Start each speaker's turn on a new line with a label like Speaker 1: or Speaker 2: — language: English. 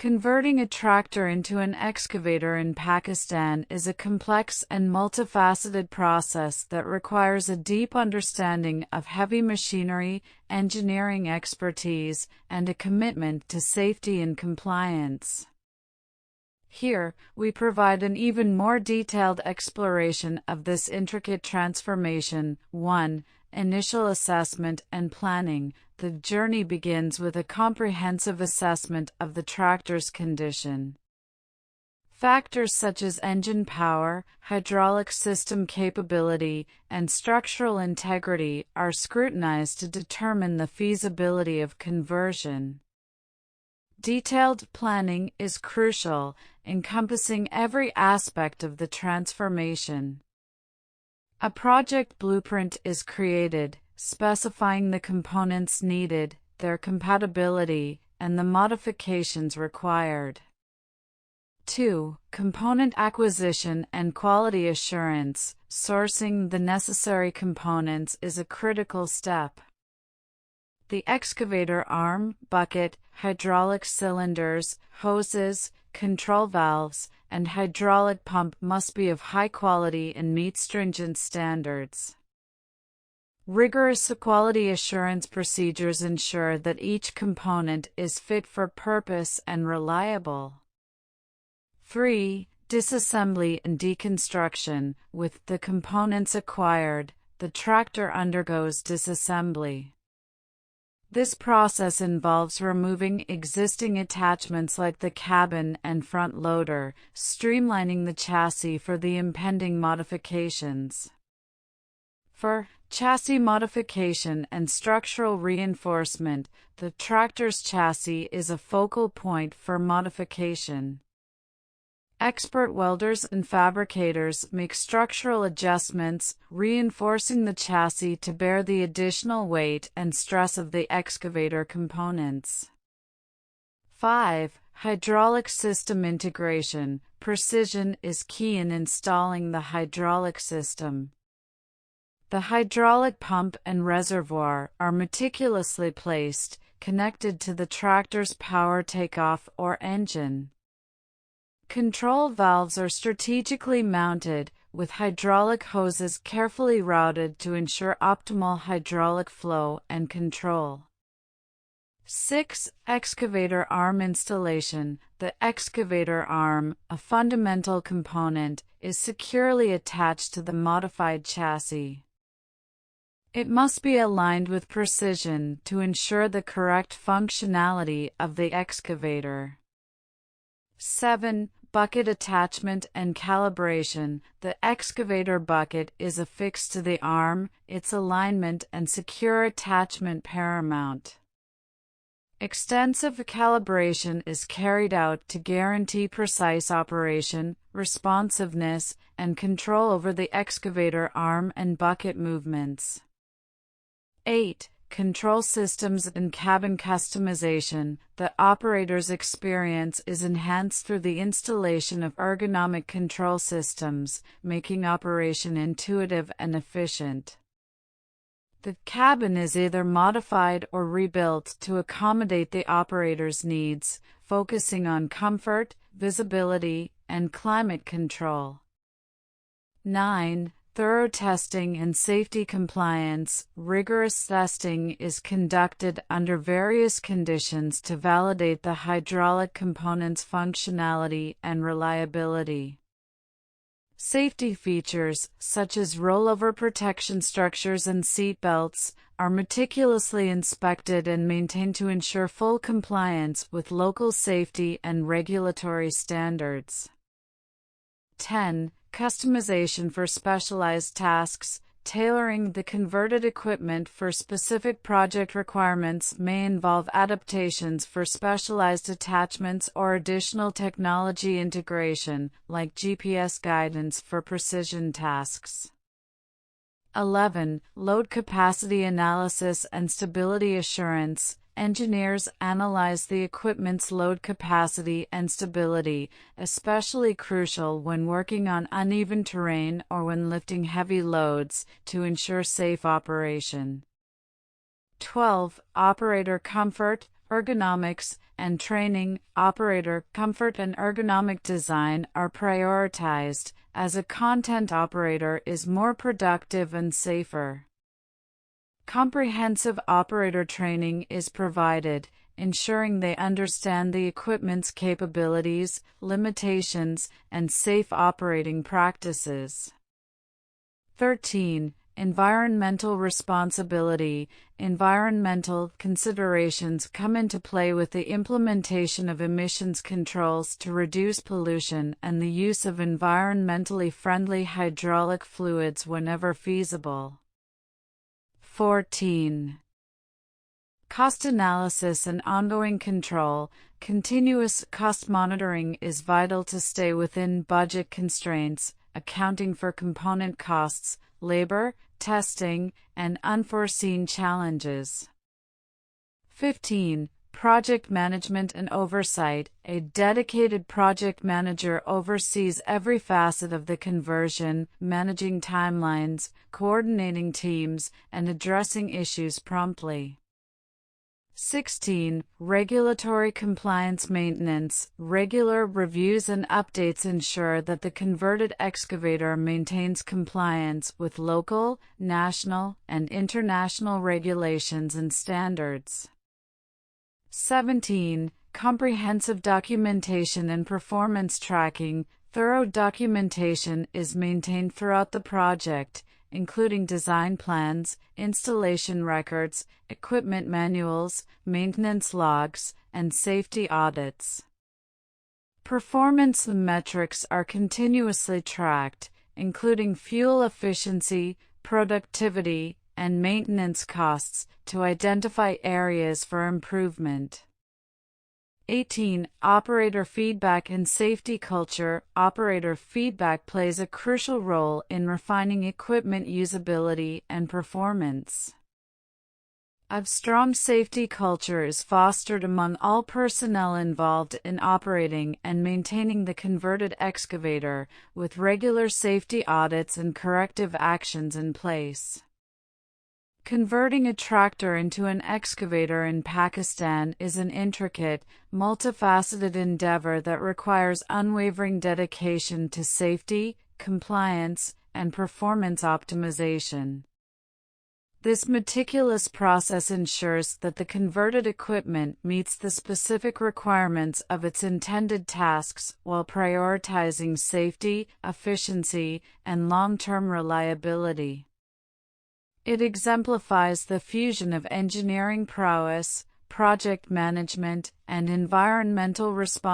Speaker 1: Converting a tractor into an excavator in Pakistan is a complex and multifaceted process that requires a deep understanding of heavy machinery, engineering expertise, and a commitment to safety and compliance. Here, we provide an even more detailed exploration of this intricate transformation. 1. Initial assessment and planning. The journey begins with a comprehensive assessment of the tractor's condition. Factors such as engine power, hydraulic system capability, and structural integrity are scrutinized to determine the feasibility of conversion. Detailed planning is crucial, encompassing every aspect of the transformation. A project blueprint is created, specifying the components needed, their compatibility, and the modifications required. 2. Component acquisition and quality assurance. Sourcing the necessary components is a critical step. The excavator arm, bucket, hydraulic cylinders, hoses, control valves, and hydraulic pump must be of high quality and meet stringent standards. Rigorous quality assurance procedures ensure that each component is fit for purpose and reliable. 3. Disassembly and deconstruction. With the components acquired, the tractor undergoes disassembly. This process involves removing existing attachments like the cabin and front loader, streamlining the chassis for the impending modifications. For chassis modification and structural reinforcement, the tractor's chassis is a focal point for modification. Expert welders and fabricators make structural adjustments, reinforcing the chassis to bear the additional weight and stress of the excavator components. 5. Hydraulic system integration. Precision is key in installing the hydraulic system. The hydraulic pump and reservoir are meticulously placed, connected to the tractor's power takeoff or engine. Control valves are strategically mounted, with hydraulic hoses carefully routed to ensure optimal hydraulic flow and control. 6. Excavator arm installation. The excavator arm, a fundamental component, is securely attached to the modified chassis. It must be aligned with precision to ensure the correct functionality of the excavator. 7. Bucket attachment and calibration. The excavator bucket is affixed to the arm, its alignment and secure attachment paramount. Extensive calibration is carried out to guarantee precise operation, responsiveness, and control over the excavator arm and bucket movements. 8. Control systems and cabin customization. The operator's experience is enhanced through the installation of ergonomic control systems, making operation intuitive and efficient. The cabin is either modified or rebuilt to accommodate the operator's needs, focusing on comfort, visibility, and climate control. 9. Thorough testing and safety compliance. Rigorous testing is conducted under various conditions to validate the hydraulic components' functionality and reliability. Safety features, such as rollover protection structures and seat belts, are meticulously inspected and maintained to ensure full compliance with local safety and regulatory standards. 10. Customization for specialized tasks. Tailoring the converted equipment for specific project requirements may involve adaptations for specialized attachments or additional technology integration, like GPS guidance for precision tasks. 11. Load capacity analysis and stability assurance. Engineers analyze the equipment's load capacity and stability, especially crucial when working on uneven terrain or when lifting heavy loads, to ensure safe operation. 12. Operator comfort. ergonomics, and training, operator comfort and ergonomic design are prioritized, as a content operator is more productive and safer. Comprehensive operator training is provided, ensuring they understand the equipment's capabilities, limitations, and safe operating practices. 13. Environmental responsibility. Environmental considerations come into play with the implementation of emissions controls to reduce pollution and the use of environmentally friendly hydraulic fluids whenever feasible. 14. Cost analysis and ongoing control. Continuous cost monitoring is vital to stay within budget constraints, accounting for component costs, labor, testing, and unforeseen challenges. 15. Project management and oversight. A dedicated project manager oversees every facet of the conversion, managing timelines, coordinating teams, and addressing issues promptly. 16. Regulatory compliance maintenance. Regular reviews and updates ensure that the converted excavator maintains compliance with local, national, and international regulations and standards. 17. Comprehensive documentation and performance tracking. Thorough documentation is maintained throughout the project, including design plans, installation records, equipment manuals, maintenance logs, and safety audits. Performance metrics are continuously tracked, including fuel efficiency, productivity, and maintenance costs, to identify areas for improvement. 18. Operator feedback and safety culture. Operator feedback plays a crucial role in refining equipment usability and performance. A strong safety culture is fostered among all personnel involved in operating and maintaining the converted excavator, with regular safety audits and corrective actions in place. Converting a tractor into an excavator in Pakistan is an intricate, multifaceted endeavor that requires unwavering dedication to safety, compliance, and performance optimization. This meticulous process ensures that the converted equipment meets the specific requirements of its intended tasks while prioritizing safety, efficiency, and long-term reliability. It exemplifies the fusion of engineering prowess, project management, and environmental responsibility.